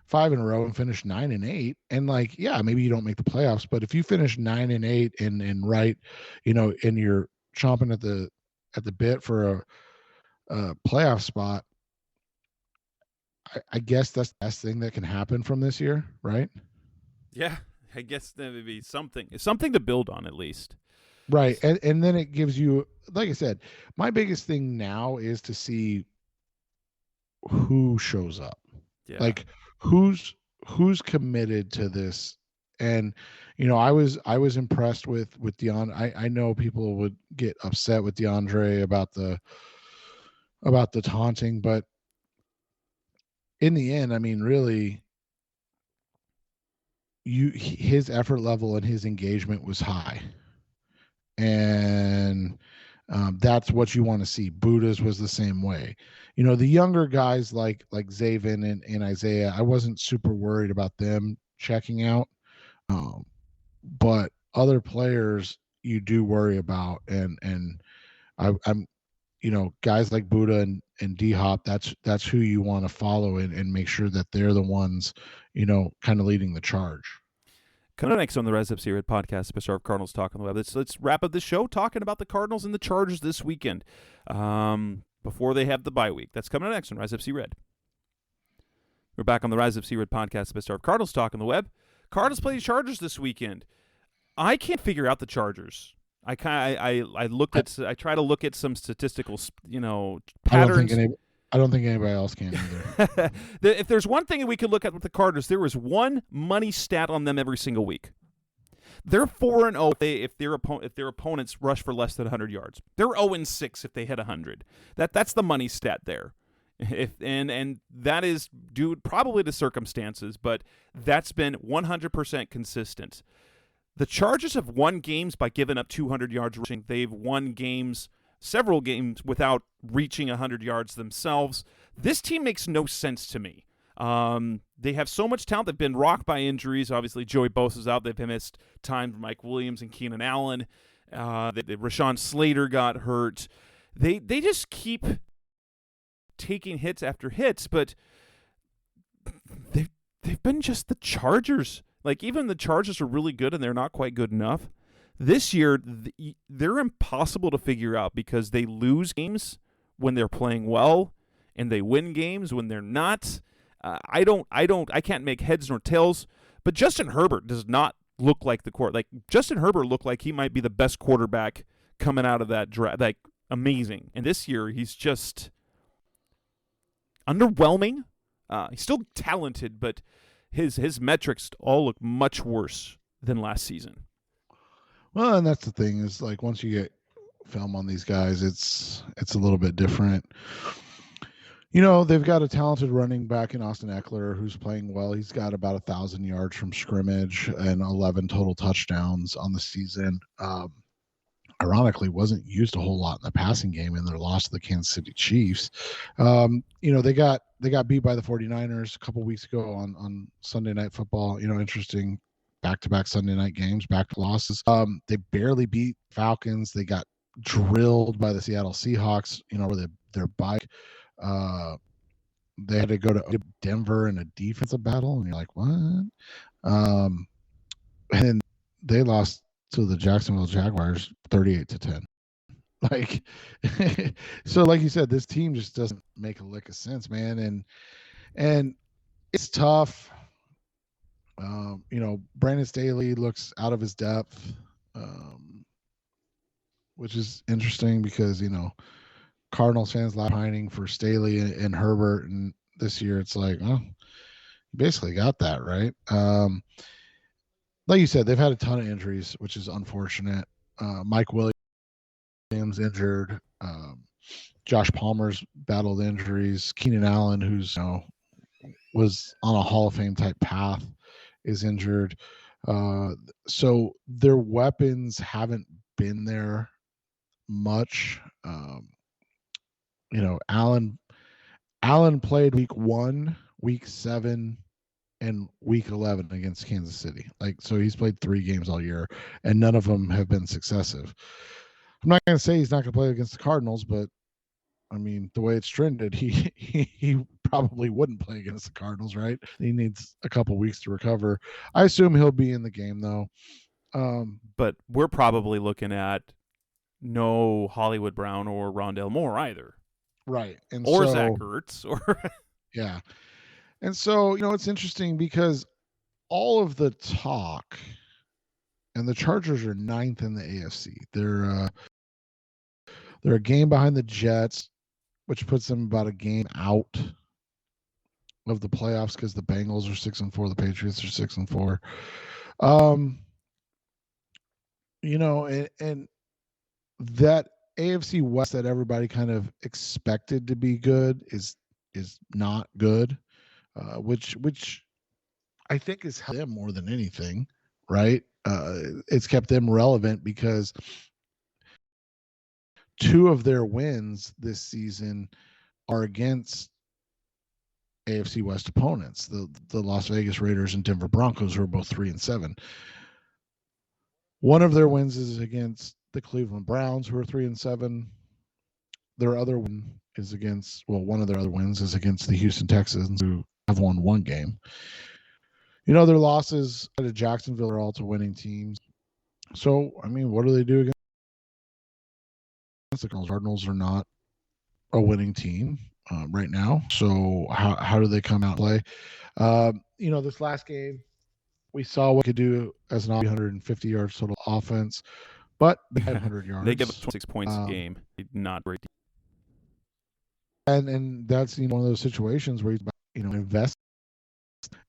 5 in a row and finish 9-8. And maybe you don't make the playoffs, but if you finish 9-8 and right, and you're chomping at the bit for a playoff spot, I guess that's the best thing that can happen from this year, right? Yeah, I guess that would be something to build on at least. Right. And then it gives you, like I said, my biggest thing now is to see who shows up. Yeah. Like who's committed to this. And I was impressed with DeAndre. I know people would get upset with DeAndre about the taunting, but in the end, I mean, really, his effort level and his engagement was high, and that's what you want to see. Buddha's was the same way. The younger guys like Zaven and Isaiah, I wasn't super worried about them checking out, but other players you do worry about, and I'm guys like Buddha and D-Hop, that's who you want to follow and make sure that they're the ones, kind of leading the charge. Coming up next on the Res Up Red podcast, special of Cardinals Talk on the Web. Let's wrap up the show talking about the Cardinals and the Chargers this weekend before they have the bye week. That's coming up next on Rise Up Red. We're back on the Rise Up Red podcast, special of Cardinals Talk on the Web. Cardinals play the Chargers this weekend. I can't figure out the Chargers. I try to look at some statistical, patterns. I don't think anybody else can either. If there's one thing that we could look at with the Cardinals, there is one money stat on them every single week. They're 4-0 if their opponents rush for less than 100 yards. They're 0-6 if they hit 100. That's the money stat there. And that is due probably to circumstances, but that's been 100% consistent. The Chargers have won games by giving up 200 yards rushing. They've won several games without reaching 100 yards themselves. This team makes no sense to me. They have so much talent. They've been rocked by injuries. Obviously, Joey Bosa's out. They've missed time from Mike Williams and Keenan Allen. Rashawn Slater got hurt. They just keep taking hits after hits, but they've been just the Chargers. Like, even the Chargers are really good, and they're not quite good enough. This year, they're impossible to figure out because they lose games when they're playing well, and they win games when they're not. I can't make heads nor tails. But Justin Herbert does not look like Justin Herbert looked like he might be the best quarterback coming out of that draft. Like, amazing. And this year, he's just underwhelming. He's still talented, but his metrics all look much worse than last season. Well, and that's the thing is, like, once you get film on these guys, it's a little bit different. They've got a talented running back in Austin Eckler who's playing well. He's got about 1,000 yards from scrimmage and 11 total touchdowns on the season. Ironically, wasn't used a whole lot in the passing game in their loss to the Kansas City Chiefs. They got beat by the 49ers a couple weeks ago on Sunday Night Football. Interesting back-to-back Sunday night games, back losses. They barely beat Falcons. They got drilled by the Seattle Seahawks, where their bye. They had to go to Denver in a defensive battle, and you're like, what? And they lost to the Jacksonville Jaguars 38-10. Like, so like you said, this team just doesn't make a lick of sense, man. And it's tough. Brandon Staley looks out of his depth, which is interesting because, Cardinals fans pining for Staley and Herbert, and this year it's like, oh, you basically got that, right? Like you said, they've had a ton of injuries, which is unfortunate. Mike Williams injured. Josh Palmer's battled injuries. Keenan Allen, who's was on a Hall of Fame type path, is injured. So their weapons haven't been there much. Allen played week 1, week 7, and week 11 against Kansas City. So he's played 3 games all year, and none of them have been successive. I'm not going to say he's not going to play against the Cardinals, but I mean, the way it's trended, he probably wouldn't play against the Cardinals, right? He needs a couple weeks to recover. I assume he'll be in the game, though. But we're probably looking at no Hollywood Brown or Rondale Moore either. Right. Or Zach Ertz. Yeah. And so, it's interesting because all of the talk, and the Chargers are 9th in the AFC. They're a game behind the Jets, which puts them about a game out of the playoffs because the Bengals are 6-4, the Patriots are 6-4. And that AFC West that everybody kind of expected to be good is not good, which I think has helped them more than anything, right? It's kept them relevant because 2 of their wins this season are against AFC West opponents, the Las Vegas Raiders and Denver Broncos, who are both 3-7. One of their wins is against the Cleveland Browns, who are 3-7. Their other one is against, well, one of their other wins is against the Houston Texans, who have won one game. Their losses to Jacksonville are all to winning teams. So, I mean, what do they do against the Cardinals? Cardinals are not a winning team right now. So how do they come out and play? This last game, we saw what could do as an 150 yards total offense, but they had 100 yards. They give up 26 points a game. Not great. And that's one of those situations where you invest,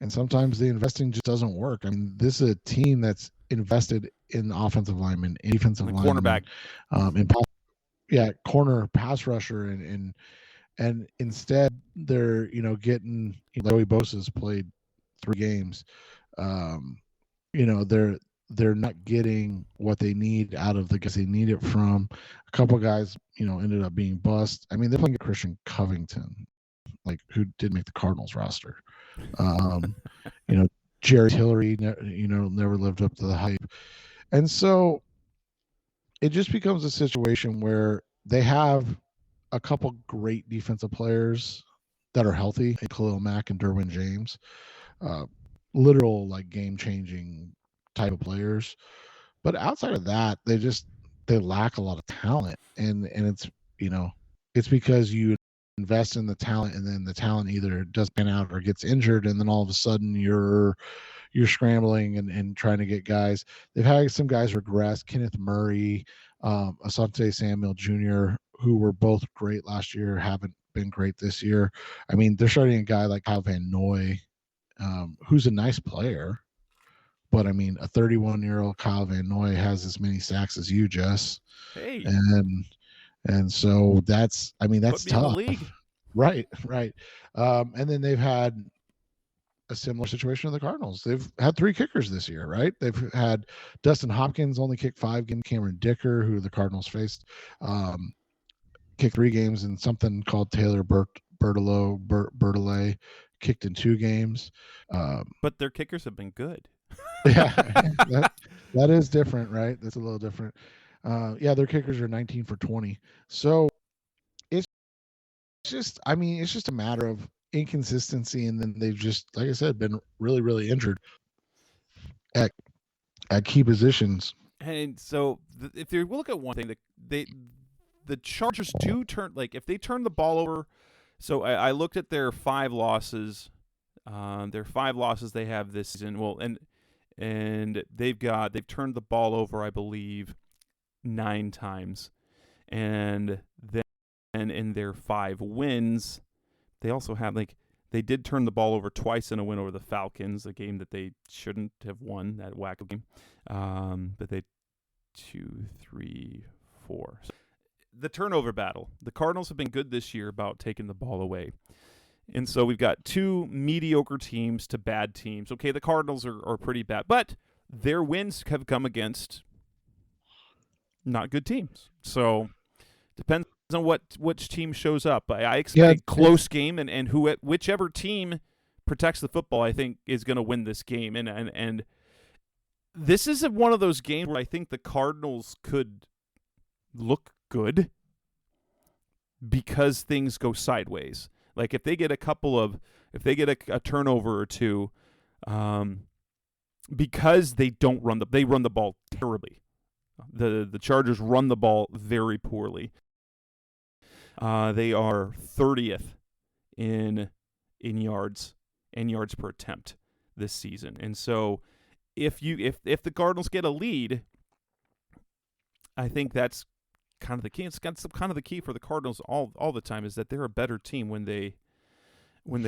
and sometimes the investing just doesn't work. I mean, this is a team that's invested in offensive linemen, defensive linemen, cornerback, corner, pass rusher, and instead they're getting Joey Bosa's played 3 games. They're not getting what they need out of the guys they need it from. A couple of guys ended up being bust. I mean, they're playing Christian Covington, who did make the Cardinals roster. Jerry Tillery never lived up to the hype, and so it just becomes a situation where they have a couple great defensive players that are healthy, Khalil Mack and Derwin James, literal game-changing type of players. But outside of that, they lack a lot of talent, and it's because you invest in the talent, and then the talent either doesn't pan out or gets injured, and then all of a sudden you're scrambling and trying to get guys. They've had some guys regress. Kenneth Murray, Asante Samuel Jr., who were both great last year, haven't been great this year. I mean, they're starting a guy like Kyle Van Noy, who's a nice player, but I mean, a 31-year-old Kyle Van Noy has as many sacks as you, Jess. Hey. And so that's tough. Right. And then they've had a similar situation to the Cardinals. They've had 3 kickers this year, right? They've had Dustin Hopkins only kicked 5 games. Cameron Dicker, who the Cardinals faced, kicked 3 games, and something called Taylor Bertollet kicked in 2 games. But their kickers have been good. Yeah, that is different, right? That's a little different. Their kickers are 19 for 20. So it's just a matter of inconsistency, and then they've just, like I said, been really, really injured at key positions. And so if you look at one thing, the Chargers do turn, if they turn the ball over. So I looked at their 5 losses. Their 5 losses they have this season. Well, and they've turned the ball over, I believe, 9 times. And then in their 5 wins, they also have they did turn the ball over twice in a win over the Falcons, a game that they shouldn't have won, that wacko game. But they 2, 3, 4. So the turnover battle. The Cardinals have been good this year about taking the ball away. And so we've got 2 mediocre teams to bad teams. Okay, the Cardinals are pretty bad, but their wins have come against not good teams. So depends on which team shows up. I expect a close game, and whichever team protects the football, I think, is going to win this game. And this is one of those games where I think the Cardinals could look good because things go sideways. If they get a turnover or 2, because they run the ball terribly. The Chargers run the ball very poorly. They are 30th in yards and yards per attempt this season. And so if the Cardinals get a lead, I think that's kind of the key. It's kind of the key for the Cardinals all the time, is that they're a better team when they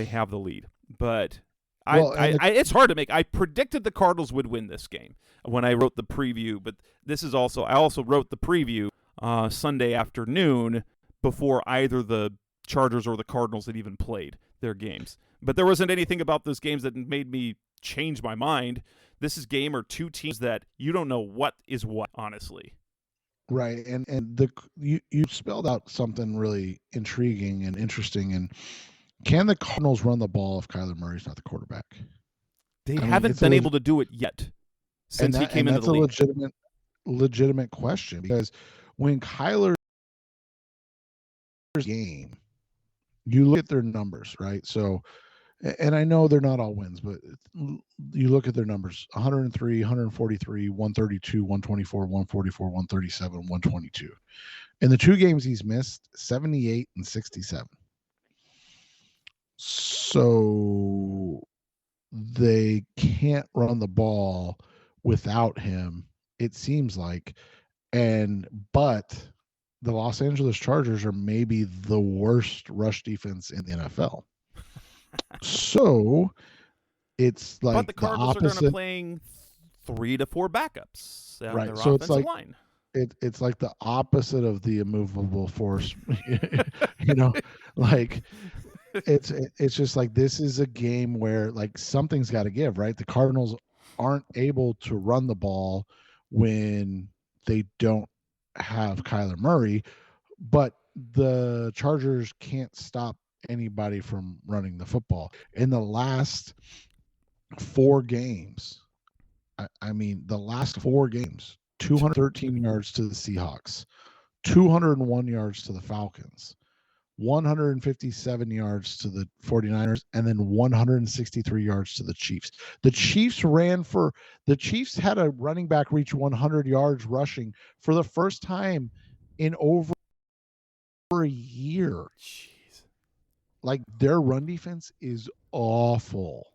have the lead. But it's hard to make. I predicted the Cardinals would win this game when I wrote the preview, but I also wrote the preview Sunday afternoon before either the Chargers or the Cardinals had even played their games. But there wasn't anything about those games that made me change my mind. This is game or 2 teams that you don't know what is what, honestly. Right, and you spelled out something really intriguing and interesting. And can the Cardinals run the ball if Kyler Murray's not the quarterback? They haven't been able to do it yet since he came into the league. That's a legitimate question, because when Kyler's game, you look at their numbers, right? So, and I know they're not all wins, but you look at their numbers: 103, 143, 132, 124, 144, 137, 122. In the 2 games he's missed, 78 and 67. So they can't run the ball without him, it seems like. But the Los Angeles Chargers are maybe the worst rush defense in the NFL. So it's like but the Cardinals are going to opposite, playing 3 to 4 backups on right? their So it's offensive like line. it's like the opposite of the immovable force, you know, like it's just like, this is a game where like something's got to give, right? The Cardinals aren't able to run the ball when they don't have Kyler Murray, but the Chargers can't stop anybody from running the football. In the last 4 games, I mean, the last 4 games, 213 yards to the Seahawks, 201 yards to the Falcons, 157 yards to the 49ers, and then 163 yards to the Chiefs. The Chiefs had a running back reach 100 yards rushing for the first time in over a year. Jeez. Like, their run defense is awful.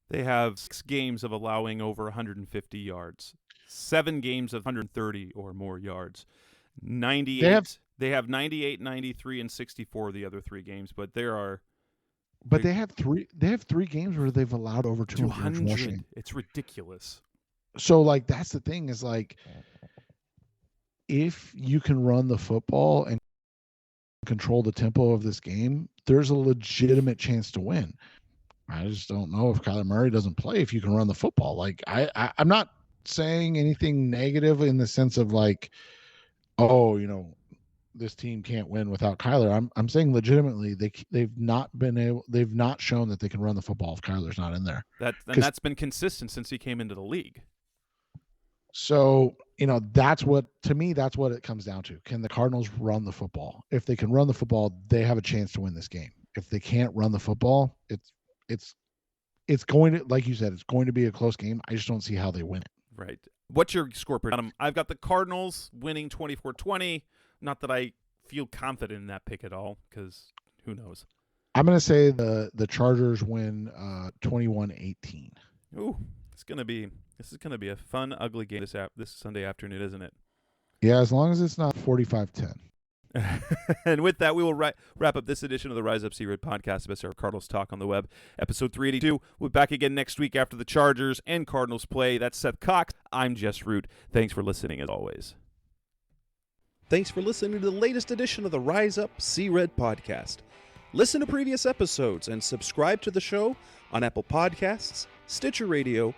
They have 6 games of allowing over 150 yards, 7 games of 130 or more yards, 98. They have 98, 93, and 64 the other 3 games, but there are. But they have 3 games where they've allowed over 200 rushing. It's ridiculous. So like, that's the thing, is like, if you can run the football and control the tempo of this game, there's a legitimate chance to win. I just don't know if Kyler Murray doesn't play if you can run the football. Like, I'm not saying anything negative in the sense of like, oh, you know, this team can't win without Kyler. I'm saying legitimately they've not shown that they can run the football if Kyler's not in there. That's been consistent since he came into the league. So, you know, that's what it comes down to. Can the Cardinals run the football? If they can run the football, they have a chance to win this game. If they can't run the football, it's going to, like you said, it's going to be a close game. I just don't see how they win it. Right. What's your score prediction? I've got the Cardinals winning 24-20. Not that I feel confident in that pick at all, because who knows? I'm going to say the Chargers win 21-18. Ooh, this is gonna be a fun, ugly game this Sunday afternoon, isn't it? Yeah, as long as it's not 45-10. And with that, we will wrap up this edition of the Rise Up C-Red podcast, best ever Cardinals talk on the web, episode 382. We'll be back again next week after the Chargers and Cardinals play. That's Seth Cox. I'm Jess Root. Thanks for listening, as always. Thanks for listening to the latest edition of the Rise Up C-Red podcast. Listen to previous episodes and subscribe to the show on Apple Podcasts, Stitcher Radio,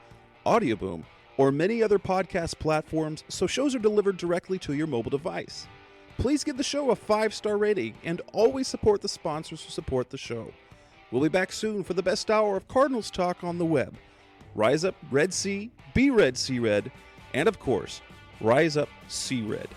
Audioboom, or many other podcast platforms so shows are delivered directly to your mobile device. Please give the show a 5-star rating and always support the sponsors who support the show. We'll be back soon for the best hour of Cardinals talk on the web. Rise Up Red Sea, be Red Sea Red, and of course, Rise Up Sea Red.